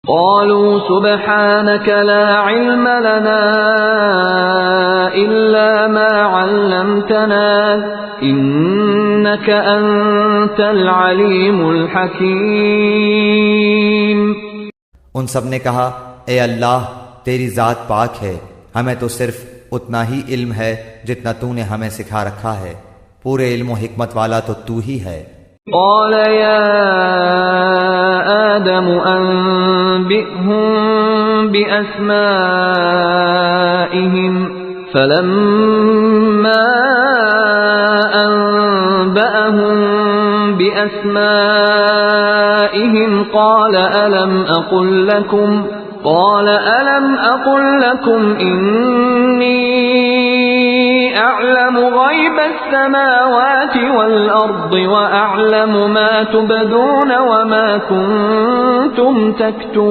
قالوا سبحانك لا علم لنا إلا ما علمتنا إنك أنت العليم الحكيم۔ ان سب نے کہا اے اللہ تیری ذات پاک ہے، ہمیں تو صرف اتنا ہی علم ہے جتنا تو نے ہمیں سکھا رکھا ہے، پورے علم و حکمت والا تو تو ہی ہے۔ قال يا آدم أنبئهم بأسمائهم فلما أنبأهم بأسمائهم قال ألم أقل لكم إني أعلم غيب السماوات والأرض وأعلم ما تبدون وما كنتم تكتمون۔